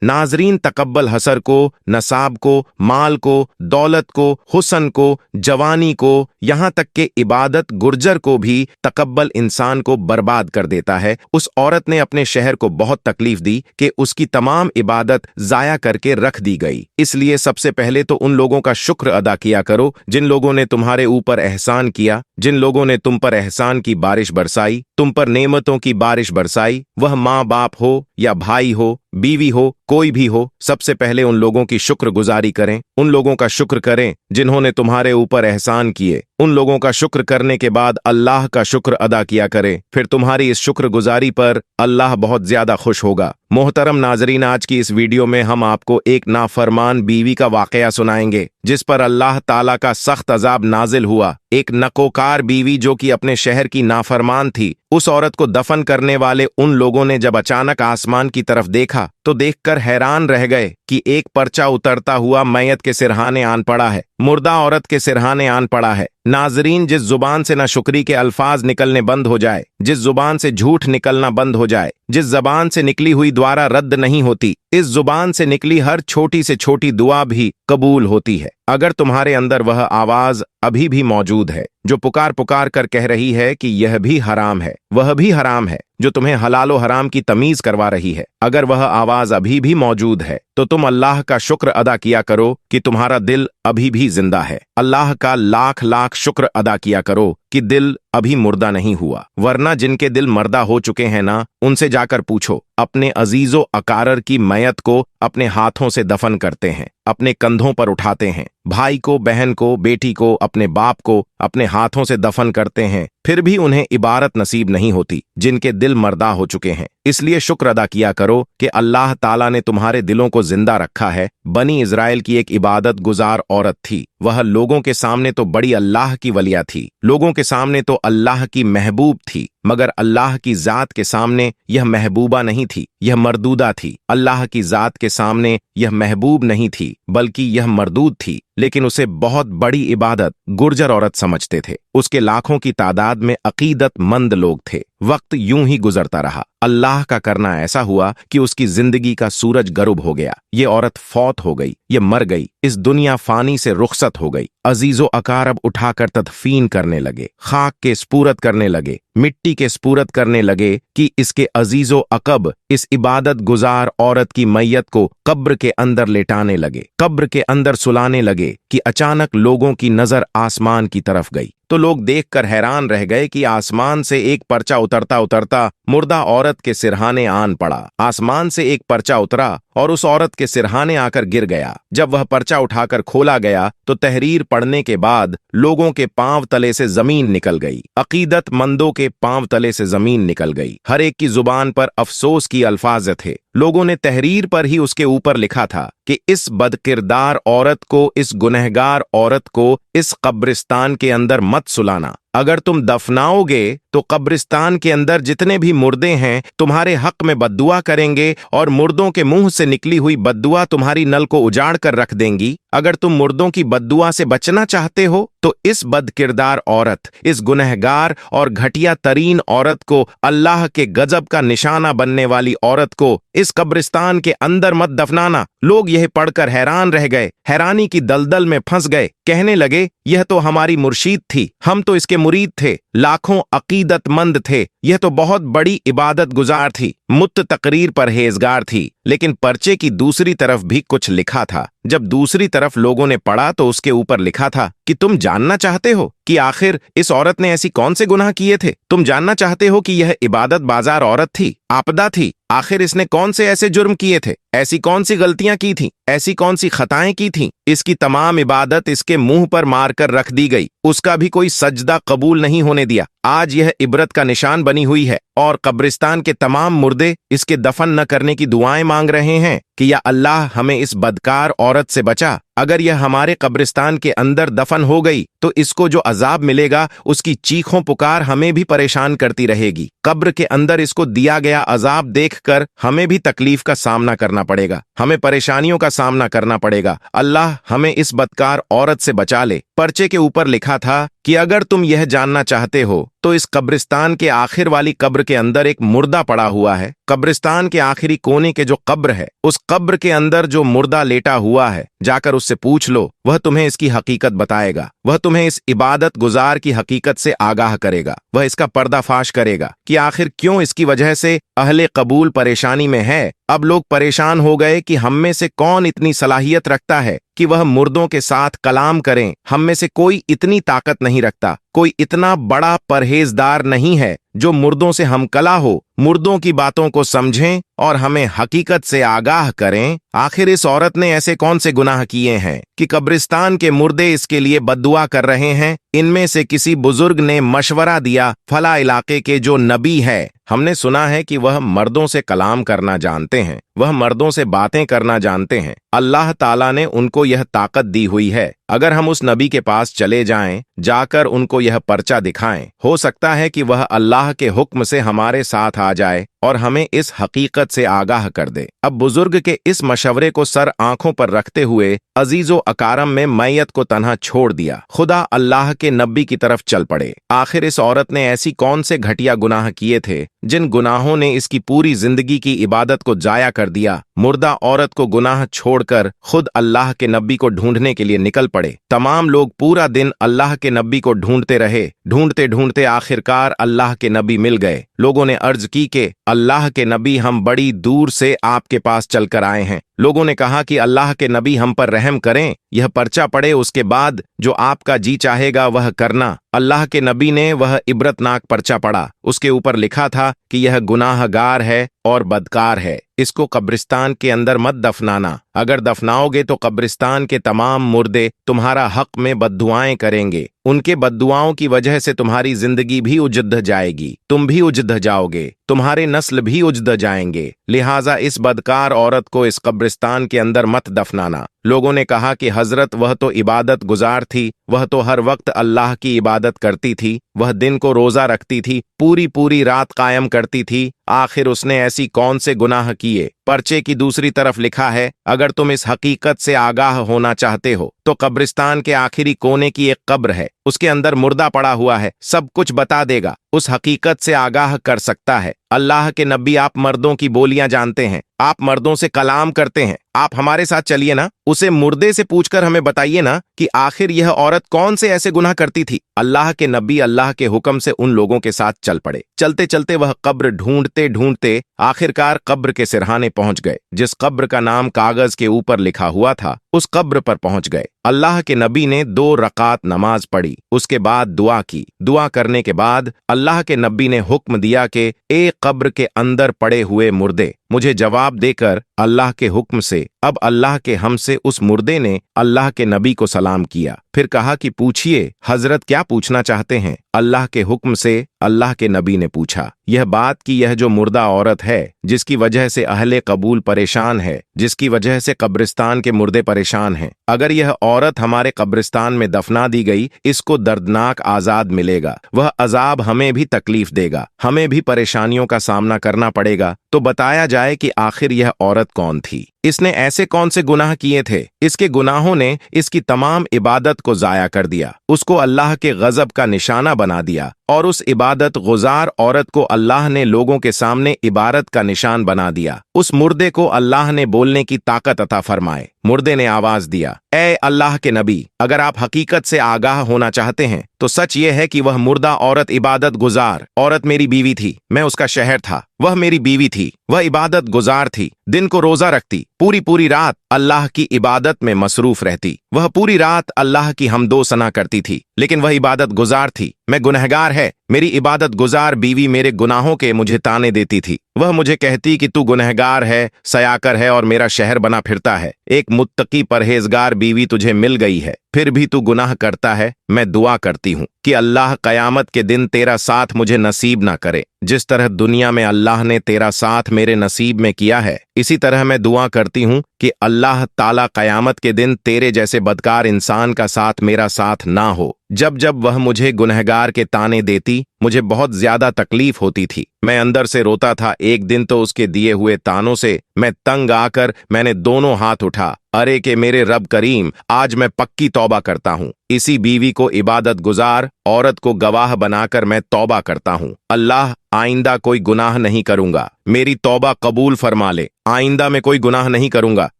नाजरीन, तकब्बल हसर को, नसाब को, माल को, दौलत को, हुसन को, जवानी को, यहाँ तक के इबादत गुर्जर को भी तकब्बल इंसान को बर्बाद कर देता है। उस औरत ने अपने शहर को बहुत तकलीफ दी कि उसकी तमाम इबादत जाया करके रख दी गई। इसलिए सबसे पहले तो उन लोगों का शुक्र अदा किया करो जिन लोगों ने तुम्हारे ऊपर एहसान किया, जिन लोगों ने तुम पर एहसान की बारिश बरसाई, तुम पर नेमतों की बारिश बरसाई। वह माँ बाप हो या भाई हो, बीवी हो, कोई भी हो, सबसे पहले उन लोगों की शुक्रगुजारी करें। उन लोगों का शुक्र करें जिन्होंने तुम्हारे ऊपर एहसान किए। उन लोगों का शुक्र करने के बाद अल्लाह का शुक्र अदा किया करें। फिर तुम्हारी इस शुक्रगुजारी पर अल्लाह बहुत ज्यादा खुश होगा। मोहतरम नाजरीन, आज की इस वीडियो में हम आपको एक नाफरमान बीवी का वाकया सुनाएंगे जिस पर अल्लाह ताला का सख्त अजाब नाजिल हुआ। एक नकोकार बीवी जो कि अपने शहर की नाफरमान थी, उस औरत को दफन करने वाले उन लोगों ने जब अचानक आसमान की तरफ देखा तो देखकर हैरान रह गए कि एक पर्चा उतरता हुआ मैयत के सिरहाने आन पड़ा है, मुर्दा औरत के सिरहाने आन पड़ा है। नाजरीन, जिस जुबान से नाशुक्री के अल्फाज निकलने बंद हो जाए, जिस जुबान से झूठ निकलना बंद हो जाए, जिस जबान से निकली हुई द्वारा रद्द नहीं होती, इस जुबान से निकली हर छोटी से छोटी दुआ भी कबूल होती है। अगर तुम्हारे अंदर वह आवाज अभी भी मौजूद है जो पुकार पुकार कर कह रही है कि यह भी हराम है, वह भी हराम है, जो तुम्हें हलालो हराम की तमीज करवा रही है, अगर वह आवाज अभी भी मौजूद है तो तुम अल्लाह का शुक्र अदा किया करो कि तुम्हारा दिल अभी भी जिंदा है। अल्लाह का लाख लाख शुक्र अदा किया करो कि दिल अभी मुर्दा नहीं हुआ, वरना जिनके दिल मर्दा हो चुके हैं ना, उनसे जाकर पूछो। अपने अजीजो अकारर की मैयत को अपने हाथों से दफन करते हैं, अपने कंधों पर उठाते हैं, भाई को, बहन को, बेटी को, अपने बाप को अपने हाथों से दफन करते हैं, फिर भी उन्हें इबारत नसीब नहीं होती जिनके दिल मर्दा हो चुके हैं। इसलिए शुक्र अदा किया करो कि अल्लाह ताला ने तुम्हारे दिलों को जिंदा रखा है। बनी इजराइल की एक इबादत गुजार औरत थी। वह लोगों के सामने तो बड़ी अल्लाह की वलिया थी, लोगों के सामने तो अल्लाह की महबूब थी, मगर अल्लाह की जात के सामने यह महबूबा नहीं थी, यह मरदूदा थी। अल्लाह की जात के सामने यह महबूब नहीं थी बल्कि यह मरदूद थी। लेकिन उसे बहुत बड़ी इबादत गुर्जर औरत समझते थे। उसके लाखों की तादाद में अकीदतमंद लोग थे। वक्त यूं ही गुजरता रहा। अल्लाह का करना ऐसा हुआ कि उसकी जिंदगी का सूरज गरूब हो गया। ये औरत फौत हो गई, ये मर गई, इस दुनिया फानी से रुखसत हो गई। अजीजो अकारब उठाकर तदफीन करने लगे, खाक के स्पूरत करने लगे, मिट्टी के स्पूरत करने लगे कि इसके अजीजो अकब इस इबादत गुजार औरत की मैयत को कब्र के अंदर लेटाने लगे, कब्र के अंदर सुलाने लगे कि अचानक लोगों की नजर आसमान की तरफ गई तो लोग देखकर हैरान रह गए कि आसमान से एक पर्चा उतरता उतरता मुर्दा औरत के सिरहाने आन पड़ा। आसमान से एक पर्चा उतरा और उस औरत के सिरहाने आकर गिर गया। जब वह पर्चा उठाकर खोला गया तो तहरीर पढ़ने के बाद लोगों के पांव तले से जमीन निकल गई, अकीदतमंदों के पांव तले से जमीन निकल गई। हर एक की जुबान पर अफसोस की अल्फाज थे। लोगों ने तहरीर पर ही उसके ऊपर लिखा था कि इस बदकिरदार औरत को, इस गुनहगार औरत को इस कब्रिस्तान के अंदर मत सुलाना। अगर तुम दफनाओगे तो कब्रिस्तान के अंदर जितने भी मुर्दे हैं तुम्हारे हक में बद्दुआ करेंगे और मुर्दों के मुंह से निकली हुई बद्दुआ तुम्हारी नल को उजाड़ कर रख देंगी। अगर तुम मुर्दों की बद्दुआ से बचना चाहते हो तो इस बदकिरदार औरत, इस गुनहगार और घटिया तरीन औरत को, अल्लाह के गजब का निशाना बनने वाली औरत को इस कब्रिस्तान के अंदर मत दफनाना। लोग यह पढ़कर हैरान रह गए, हैरानी की दलदल में फंस गए। कहने लगे, यह तो हमारी मुर्शीद थी, हम तो इसके मुरीद थे, लाखों अकीदतमंद थे, यह तो बहुत बड़ी इबादत गुजार थी, मुत्त तकरीर परहेजगार थी। लेकिन पर्चे की दूसरी तरफ भी कुछ लिखा था। जब दूसरी तरफ लोगों ने पढ़ा तो उसके ऊपर लिखा था कि तुम जानना चाहते हो कि आखिर इस औरत ने ऐसी कौन से गुनाह किए थे? तुम जानना चाहते हो कि यह इबादत बाजार औरत थी, आपदा थी? आखिर इसने कौन से ऐसे जुर्म किए थे? ऐसी कौन सी गलतियां की थीं? ऐसी कौन सी खताएं की थीं? इसकी तमाम इबादत इसके मुंह पर मारकर रख दी गई, उसका भी कोई सजदा कबूल नहीं होने दिया। आज यह इबरत का निशान बनी हुई है और कब्रिस्तान के तमाम मुर्दे इसके दफन न करने की दुआएं मांग रहे हैं कि या अल्लाह हमें इस बदकार औरत से बचा। अगर यह हमारे कब्रिस्तान के अंदर दफन हो गई तो इसको जो अजाब मिलेगा उसकी चीखों पुकार हमें भी परेशान करती रहेगी। कब्र के अंदर इसको दिया गया अजाब देखकर हमें भी तकलीफ का सामना करना पड़ेगा, हमें परेशानियों का सामना करना पड़ेगा। अल्लाह हमें इस बदकार औरत से बचा ले। पर्चे के ऊपर लिखा था कि अगर तुम यह जानना चाहते हो तो इस कब्रिस्तान के आखिर वाली कब्र के अंदर एक मुर्दा पड़ा हुआ है, कब्रिस्तान के आखिरी कोने के जो कब्र है, उस कब्र के अंदर जो मुर्दा लेटा हुआ है, जाकर उससे पूछ लो, वह तुम्हें इसकी हकीकत बताएगा। वह तुम्हें इस इबादत गुजार की हकीकत से आगाह करेगा। वह इसका पर्दाफाश करेगा कि आखिर क्यों इसकी वजह से अहले कबूल परेशानी में है। अब लोग परेशान हो गए कि हम में से कौन इतनी सलाहियत रखता है कि वह मुर्दों के साथ कलाम करें। हम में से कोई इतनी ताकत नहीं रखता, कोई इतना बड़ा परहेजदार नहीं है जो मुर्दों से हमकला हो, मुर्दों की बातों को समझें और हमें हकीकत से आगाह करें। आखिर इस औरत ने ऐसे कौन से गुनाह किए हैं कि कब्रिस्तान के मुर्दे इसके लिए बद्दुआ कर रहे हैं। इनमें से किसी बुजुर्ग ने मशवरा दिया, फला इलाके के जो नबी है, हमने सुना है कि वह मर्दों से कलाम करना जानते हैं, वह मर्दों से बातें करना जानते हैं। अल्लाह ताला ने उनको यह ताकत दी हुई है। अगर हम उस नबी के पास चले जाएं, जाकर उनको यह पर्चा दिखाएं, हो सकता है कि वह अल्लाह के हुक्म से हमारे साथ आ जाए और हमें इस हकीकत से आगाह कर दे। अब बुजुर्ग के इस मशवरे को सर आंखों पर रखते हुए अजीजो अकारम में मैयत को तन्हा छोड़ दिया। खुदा अल्लाह के नबी की तरफ चल पड़े। आखिर इस औरत ने ऐसी कौन से घटिया गुनाह किए थे जिन गुनाहों ने इसकी पूरी जिंदगी की इबादत को जाया कर दिया। मुर्दा औरत को गुनाह छोड़कर खुद अल्लाह के नबी को ढूंढने के लिए निकल पड़े। तमाम लोग पूरा दिन अल्लाह के नबी को ढूंढते रहे। ढूंढते ढूंढते आखिरकार अल्लाह के नबी मिल गए। लोगों ने अर्ज की कि अल्लाह के नबी, हम बड़ी दूर से आपके पास चलकर आए हैं। लोगों ने कहा कि अल्लाह के नबी, हम पर रहम करें, यह पर्चा पढ़े, उसके बाद जो आपका जी चाहेगा वह करना। अल्लाह के नबी ने वह इबरतनाक पर्चा पढ़ा। उसके ऊपर लिखा था कि यह गुनाहगार है और बदकार है, इसको कब्रिस्तान के अंदर मत दफनाना। अगर दफनाओगे तो कब्रिस्तान के तमाम मुर्दे तुम्हारा हक में बद्दुआएं करेंगे। उनके बद्दुआओं की वजह से तुम्हारी जिंदगी भी उजद जाएगी, तुम भी उजद जाओगे, तुम्हारे नस्ल भी उजद जाएंगे। लिहाजा इस बदकार औरत को इस कब्रिस्तान के अंदर मत दफनाना। लोगों ने कहा कि हजरत, वह तो इबादत गुजार थी, वह तो हर वक्त अल्लाह की इबादत करती थी, वह दिन को रोजा रखती थी, पूरी पूरी रात कायम करती थी। आखिर उसने ऐसी कौन से गुनाह किए? पर्चे की दूसरी तरफ लिखा है, अगर तुम इस हकीकत से आगाह होना चाहते हो तो कब्रिस्तान के आखिरी कोने की एक कब्र है, उसके अंदर मुर्दा पड़ा हुआ है, सब कुछ बता देगा, उस हकीकत से आगाह कर सकता है। अल्लाह के नबी, आप मर्दों की बोलियां जानते हैं, आप मर्दों से कलाम करते हैं, आप हमारे साथ चलिए ना, उसे मुर्दे से पूछकर हमें बताइए ना कि आखिर यह औरत कौन से ऐसे गुनाह करती थी। अल्लाह के नबी अल्लाह के हुक्म से उन लोगों के साथ चल पड़े। चलते चलते वह कब्र ढूंढते ढूंढते आखिरकार कब्र के सिरहाने पहुंच गए। जिस कब्र का नाम कागज के ऊपर लिखा हुआ था, उस कब्र पर पहुंच गए। अल्लाह के नबी ने 2 रकात नमाज पढ़ी, उसके बाद दुआ की। दुआ करने के बाद अल्लाह के नबी ने हुक्म दिया कि एक कब्र के अंदर पड़े हुए मुर्दे, मुझे जवाब देकर अल्लाह के हुक्म से। अब अल्लाह के हमसे उस मुर्दे ने अल्लाह के नबी को सलाम किया, फिर कहा कि पूछिए हजरत, क्या पूछना चाहते हैं? अल्लाह के हुक्म से अल्लाह के नबी ने पूछा, यह बात कि यह जो मुर्दा औरत है, जिसकी वजह से अहले कबूल परेशान है, जिसकी वजह से कब्रिस्तान के मुर्दे परेशान हैं, अगर यह औरत हमारे कब्रिस्तान में दफना दी गई, इसको दर्दनाक आजाद मिलेगा, वह अजाब हमें भी तकलीफ देगा, हमें भी परेशानियों का सामना करना पड़ेगा। तो बताया जाए कि आखिर यह औरत कौन थी, इसने ऐसे कौन से गुनाह किए थे, इसके गुनाहों ने इसकी तमाम इबादत को जाया कर दिया, उसको अल्लाह के गजब का निशाना बना दिया, और उस इबादत गुजार औरत को अल्लाह ने लोगों के सामने इबारत का निशान बना दिया। उस मुर्दे को अल्लाह ने बोलने की ताकत अता फरमाए। मुर्दे ने आवाज दिया, ए अल्लाह के नबी, अगर आप हकीकत से आगाह होना चाहते हैं तो सच ये है कि वह मुर्दा औरत इबादत गुजार औरत मेरी बीवी थी, मैं उसका शहर था, वह मेरी बीवी थी, वह इबादत गुजार थी, दिन को रोजा रखती, पूरी पूरी रात अल्लाह की इबादत में मसरूफ रहती, वह पूरी रात अल्लाह की हमदो सना करती थी, लेकिन वह इबादत गुजार थी, मैं गुनहगार है। मेरी इबादत गुजार बीवी मेरे गुनाहों के मुझे ताने देती थी, वह मुझे कहती कि तू गुनहगार है, सयाकर है और मेरा शहर बना फिरता है। एक मुत्तकी परहेजगार बीवी तुझे मिल गई है, फिर भी तू गुनाह करता है। मैं दुआ करती हूँ कि अल्लाह कयामत के दिन तेरा साथ मुझे नसीब ना करे। जिस तरह दुनिया में अल्लाह ने तेरा साथ मेरे नसीब में किया है, इसी तरह मैं दुआ करती हूँ कि अल्लाह ताला कयामत के दिन तेरे जैसे बदकार इंसान का साथ मेरा साथ ना हो। जब जब वह मुझे गुनहगार के ताने देती, मुझे बहुत ज्यादा तकलीफ होती थी, मैं अंदर से रोता था। एक दिन तो उसके दिए हुए तानों से मैं तंग आकर मैंने दोनों हाथ उठा, अरे के मेरे रब करीम, आज मैं पक्की तौबा करता हूँ। इसी बीवी को इबादत गुजार औरत को गवाह बनाकर मैं तौबा करता हूँ। अल्लाह आइंदा कोई गुनाह नहीं करूंगा, मेरी तौबा कबूल फरमा ले। आइंदा मैं कोई गुनाह नहीं करूंगा,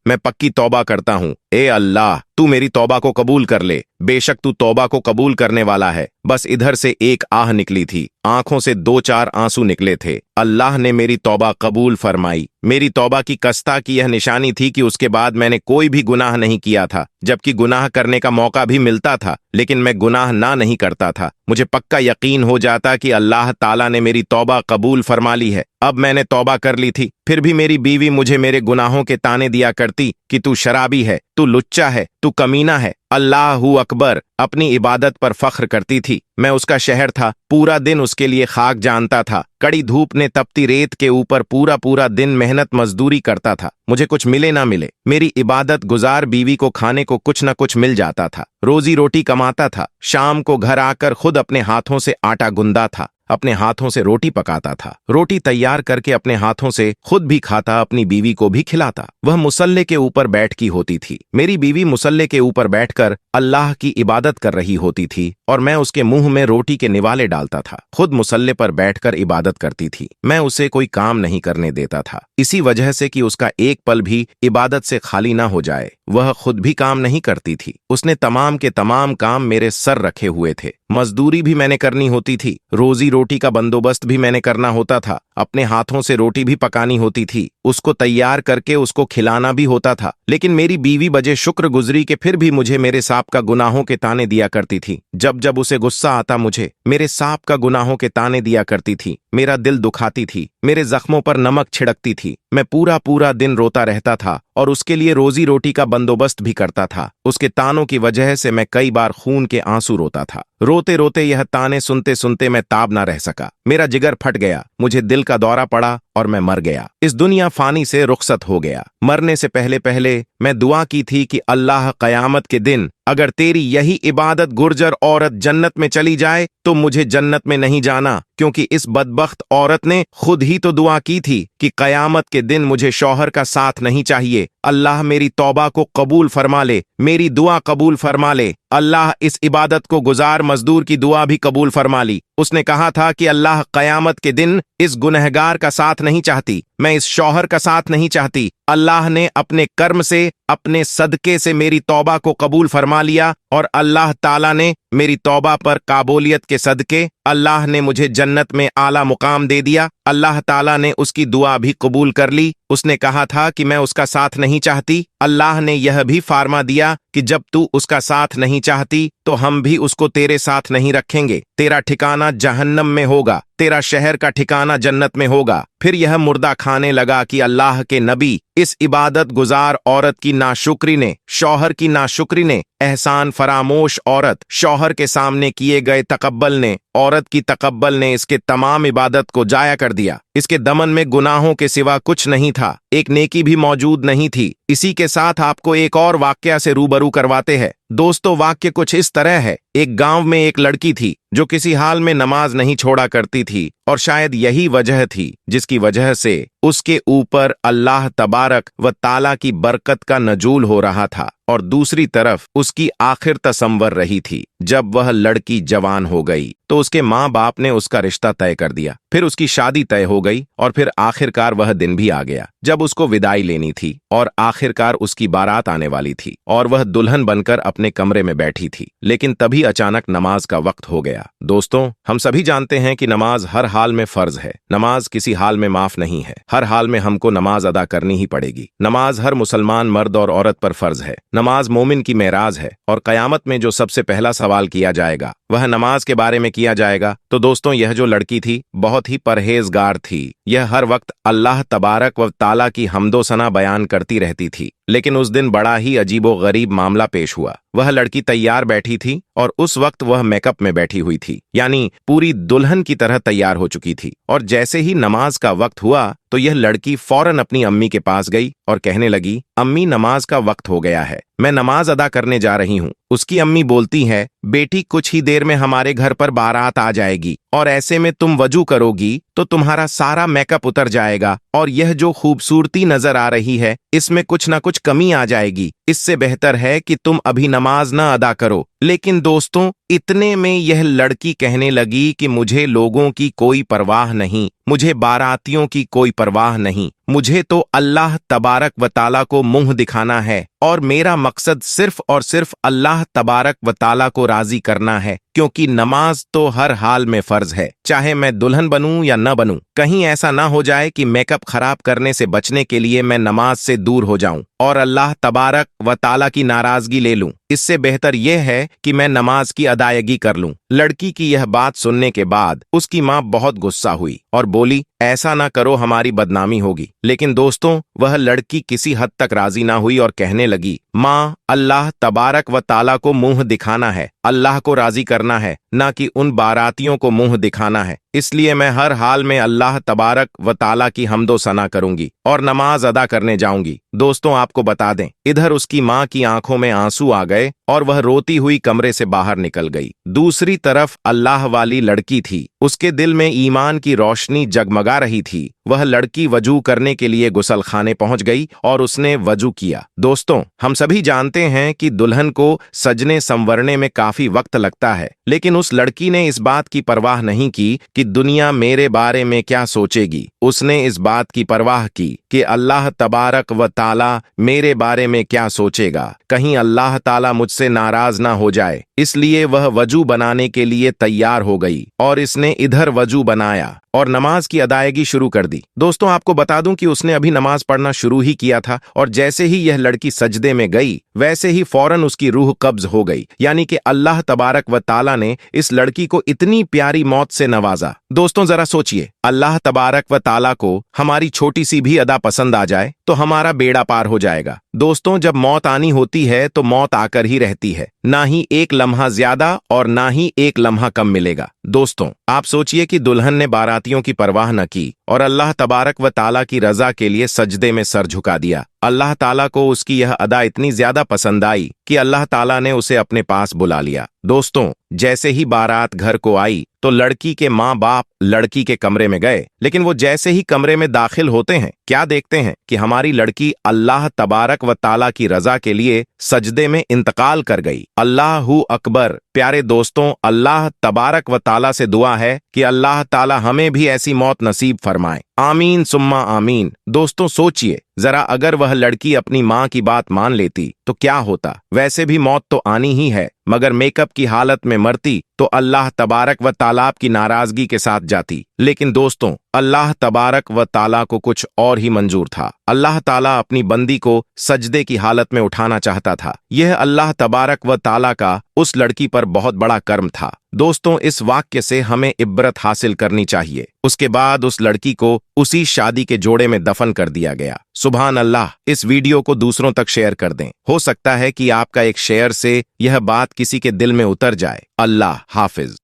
मैं पक्की तौबा करता हूँ। ए अल्लाह, तू मेरी तौबा को कबूल कर ले, बेशक तू तौबा को कबूल करने वाला है। बस इधर से एक आह निकली थी, आंखों से 2-4 आंसू निकले थे। अल्लाह ने मेरी तौबा कबूल फरमाई। मेरी तौबा की कसता की यह निशानी थी कि उसके बाद मैंने कोई भी गुनाह नहीं किया था, जबकि गुनाह करने का मौका भी मिलता था, लेकिन मैं गुनाह नहीं करता था। मुझे पक्का यकीन हो जाता कि अल्लाह ताला ने मेरी तौबा कबूल फरमा ली है। अब मैंने तौबा कर ली थी, फिर भी मेरी बीवी मुझे मेरे गुनाहों के ताने दिया करती कि तू शराबी है, तू लुच्चा है, तू कमीना है। अल्लाहू अकबर अपनी इबादत पर फख्र करती थी। मैं उसका शहर था, पूरा दिन उसके लिए खाक जानता था। कड़ी धूप ने तपती रेत के ऊपर पूरा पूरा दिन मेहनत मजदूरी करता था। मुझे कुछ मिले ना मिले, मेरी इबादत गुजार बीवी को खाने को कुछ न कुछ मिल जाता था। रोजी रोटी कमाता था, शाम को घर आकर खुद अपने हाथों से आटा गुंदा था, अपने हाथों से रोटी पकाता था, रोटी तैयार करके अपने हाथों से खुद भी खाता, अपनी बीवी को भी खिलाता। वह मुसल्ले के ऊपर बैठ की होती थी। मेरी बीवी मुसल्ले के ऊपर बैठकर अल्लाह की इबादत कर रही होती थी और मैं उसके मुंह में रोटी के निवाले डालता था। खुद मुसल्ले पर बैठकर इबादत करती थी। मैं उसे कोई काम नहीं करने देता था, इसी वजह से कि उसका एक पल भी इबादत से खाली ना हो जाए। वह खुद भी काम नहीं करती थी, उसने तमाम के तमाम काम मेरे सर रखे हुए थे। मजदूरी भी मैंने करनी होती थी, रोजी रोटी का बंदोबस्त भी मैंने करना होता था, अपने हाथों से रोटी भी पकानी होती थी, उसको तैयार करके उसको खिलाना भी होता था। लेकिन मेरी बीवी बजे शुक्र गुजरी के फिर भी मुझे मेरे सांप का गुनाहों के ताने दिया करती थी। जब जब उसे गुस्सा आता मुझे मेरे सांप का गुनाहों के ताने दिया करती थी। मेरा दिल दुखाती थी, मेरे जख्मों पर नमक छिड़कती थी। मैं पूरा पूरा दिन रोता रहता था और उसके लिए रोजी रोटी का बंदोबस्त भी करता था। उसके तानों की वजह से मैं कई बार खून के आंसू रोता था। रोते रोते यह ताने सुनते सुनते मैं ताब ना रह सका, मेरा जिगर फट गया, मुझे दिल का दौरा पड़ा और मैं मर गया। इस दुनिया फानी से रुखसत हो गया। मरने से पहले पहले मैं दुआ की थी कि अल्लाह कयामत के दिन अगर तेरी यही इबादत गुर्जर औरत जन्नत में चली जाए तो मुझे जन्नत में नहीं जाना, क्योंकि इस बदबख्त औरत ने खुद ही तो दुआ की थी कि कयामत के दिन मुझे शौहर का साथ नहीं चाहिए। अल्लाह मेरी तौबा को कबूल फरमा ले, मेरी दुआ कबूल फरमा ले। अल्लाह इस इबादत को गुजार मजदूर की दुआ भी कबूल फरमा ली। उसने कहा था कि अल्लाह कयामत के दिन इस गुनहगार का साथ नहीं चाहती, मैं इस शौहर का साथ नहीं चाहती। अल्लाह ने अपने कर्म से, अपने सदके से मेरी तौबा को कबूल फरमा लिया और अल्लाह ताला ने मेरी तौबा पर काबूलियत के सदके अल्लाह ने मुझे जन्नत में आला मुकाम दे दिया। अल्लाह ताला ने उसकी दुआ भी कबूल कर ली। उसने कहा था कि मैं उसका साथ नहीं चाहती। अल्लाह ने यह भी फार्मा दिया कि जब तू उसका साथ नहीं चाहती तो हम भी उसको तेरे साथ नहीं रखेंगे। तेरा ठिकाना जहन्नम में होगा, तेरा शहर का ठिकाना जन्नत में होगा। फिर यह मुर्दा खाने लगा कि अल्लाह के नबी, इस इबादत गुजार औरत की नाशुक्री ने, शौहर की नाशुक्री ने, एहसान फरामोश औरत, शौहर के सामने किए गए तकब्बल ने, औरत की तकब्बल ने इसके तमाम इबादत को जाया कर दिया। इसके दमन में गुनाहों के सिवा कुछ नहीं था, एक नेकी भी मौजूद नहीं थी। इसी के साथ आपको एक और वाकया से रूबरू करवाते हैं। दोस्तों, वाक्य कुछ इस तरह है। एक गांव में एक लड़की थी जो किसी हाल में नमाज नहीं छोड़ा करती थी और शायद यही वजह थी जिसकी वजह से उसके ऊपर अल्लाह तबारक व ताला की बरकत का नजूल हो रहा था और दूसरी तरफ उसकी आखिर तसव्वुर रही थी। जब वह लड़की जवान हो गई तो उसके माँ बाप ने उसका रिश्ता तय कर दिया, फिर उसकी शादी तय हो गई और फिर आखिरकार वह दिन भी आ गया जब उसको विदाई लेनी थी और आखिरकार उसकी बारात आने वाली थी और वह दुल्हन बनकर अपने कमरे में बैठी थी। लेकिन तभी अचानक नमाज का वक्त हो गया। दोस्तों, हम सभी जानते हैं कि नमाज हर हाल में फर्ज है, नमाज किसी हाल में माफ नहीं है। हर हाल में हमको नमाज अदा करनी ही पड़ेगी। नमाज हर मुसलमान मर्द और औरत पर फर्ज है। नमाज मोमिन की मेराज है और कयामत में जो सबसे पहला सवाल किया जाएगा वह नमाज के बारे में किया जाएगा। तो दोस्तों, यह जो लड़की थी बहुत ही परहेजगार थी। यह हर वक्त अल्लाह तबारक व ताला की हम्दो सना बयान करती रहती थी। लेकिन उस दिन बड़ा ही अजीबो गरीब मामला पेश हुआ। वह लड़की तैयार बैठी थी और उस वक्त वह मेकअप में बैठी हुई थी, यानी पूरी दुल्हन की तरह तैयार हो चुकी थी। और जैसे ही नमाज का वक्त हुआ तो यह लड़की फौरन अपनी अम्मी के पास गई और कहने लगी, अम्मी, नमाज का वक्त हो गया है, मैं नमाज अदा करने जा रही हूँ। उसकी अम्मी बोलती है, बेटी, कुछ ही देर में हमारे घर पर बारात आ जाएगी और ऐसे में तुम वजू करोगी तो तुम्हारा सारा मेकअप उतर जाएगा और यह जो खूबसूरती नजर आ रही है इसमें कुछ ना कुछ कमी आ जाएगी। इससे बेहतर है कि तुम अभी नमाज ना अदा करो। लेकिन दोस्तों, इतने में यह लड़की कहने लगी कि मुझे लोगों की कोई परवाह नहीं, मुझे बारातियों की कोई परवाह नहीं, मुझे तो अल्लाह तबारक व ताला को मुंह दिखाना है और मेरा मकसद सिर्फ और सिर्फ अल्लाह तबारक व ताला को राजी करना है, क्योंकि नमाज तो हर हाल में फर्ज है, चाहे मैं दुल्हन बनूं या न बनूं। कहीं ऐसा ना हो जाए कि मेकअप खराब करने से बचने के लिए मैं नमाज से दूर हो जाऊं और अल्लाह तबारक व ताला की नाराजगी ले लूं। इससे बेहतर यह है कि मैं नमाज की अदायगी कर लूं। लड़की की यह बात सुनने के बाद उसकी माँ बहुत गुस्सा हुई और बोली, ऐसा ना करो, हमारी बदनामी होगी। लेकिन दोस्तों, वह लड़की किसी हद तक राजी ना हुई और कहने लगी, माँ, अल्लाह तबारक व ताला को मुंह दिखाना है, अल्लाह को राजी करना है, ना कि उन बारातियों को मुंह दिखाना है। इसलिए मैं हर हाल में अल्लाह तबारक व ताला की हम्दो सना करूंगी और नमाज अदा करने जाऊंगी। दोस्तों, आपको बता दें, इधर उसकी माँ की आंखों में आंसू आ गए और वह रोती हुई कमरे से बाहर निकल गई। दूसरी तरफ अल्लाह वाली लड़की थी, उसके दिल में ईमान की रोशनी जगमगा रही थी। वह लड़की वजू करने के लिए गुसलखाने पहुंच गई और उसने वजू किया। दोस्तों, हम सभी जानते हैं कि दुल्हन को सजने संवरने में काफी वक्त लगता है, लेकिन उस लड़की ने इस बात की परवाह नहीं की कि दुनिया मेरे बारे में क्या सोचेगी। उसने इस बात की परवाह की कि अल्लाह तबारक व ताला मेरे बारे में क्या सोचेगा, कहीं अल्लाह ताला मुझसे नाराज ना हो जाए। इसलिए वह वजू बनाने के लिए तैयार हो गई और इसने इधर वजू बनाया और नमाज की अदायगी शुरू कर दी। दोस्तों, आपको बता दूं कि उसने अभी नमाज पढ़ना शुरू ही किया था और जैसे ही यह लड़की सजदे में गई वैसे ही फौरन उसकी रूह कब्ज हो गई, यानी कि अल्लाह तबारक व ताला ने इस लड़की को इतनी प्यारी मौत से नवाजा। दोस्तों, जरा सोचिए, अल्लाह तबारक व ताला को हमारी छोटी सी भी अदा पसंद आ जाए तो हमारा बेड़ा पार हो जाएगा। दोस्तों, जब मौत आनी होती है तो मौत आकर ही रहती है, ना ही एक लम्हा ज्यादा और ना ही एक लम्हा कम मिलेगा। दोस्तों, आप सोचिए कि दुल्हन ने बारातियों की परवाह न की और अल्लाह तबारक व ताला की रजा के लिए सजदे में सर झुका दिया। अल्लाह ताला को उसकी यह अदा इतनी ज्यादा पसंद आई कि अल्लाह ताला ने उसे अपने पास बुला लिया। दोस्तों, जैसे ही बारात घर को आई तो लड़की के माँ बाप लड़की के कमरे में गए, लेकिन वो जैसे ही कमरे में दाखिल होते हैं, क्या देखते हैं कि हमारी लड़की अल्लाह तबारक व ताला की रजा के लिए सजदे में इंतकाल कर गई। अल्लाहू अकबर। प्यारे दोस्तों, अल्लाह तबारक व ताला से दुआ है कि अल्लाह ताला हमें भी ऐसी मौत नसीब फरमाए। आमीन सुम्मा आमीन। दोस्तों, सोचिए जरा, अगर वह लड़की अपनी माँ की बात मान लेती तो क्या होता। वैसे भी मौत तो आनी ही है, मगर मेकअप की हालत में मरती तो अल्लाह तबारक व ताला की नाराजगी के साथ जाती। लेकिन दोस्तों, अल्लाह तबारक व ताला को कुछ और ही मंजूर था। अल्लाह ताला अपनी बंदी को सजदे की हालत में उठाना चाहता था। यह अल्लाह तबारक व ताला का उस लड़की पर बहुत बड़ा कर्म था। दोस्तों, इस वाक्य से हमें इब्रत हासिल करनी चाहिए। उसके बाद उस लड़की को उसी शादी के जोड़े में दफन कर दिया गया। सुभान अल्लाह। इस वीडियो को दूसरों तक शेयर कर दें, हो सकता है कि आपका एक शेयर से यह बात किसी के दिल में उतर जाए। अल्लाह हाफिज।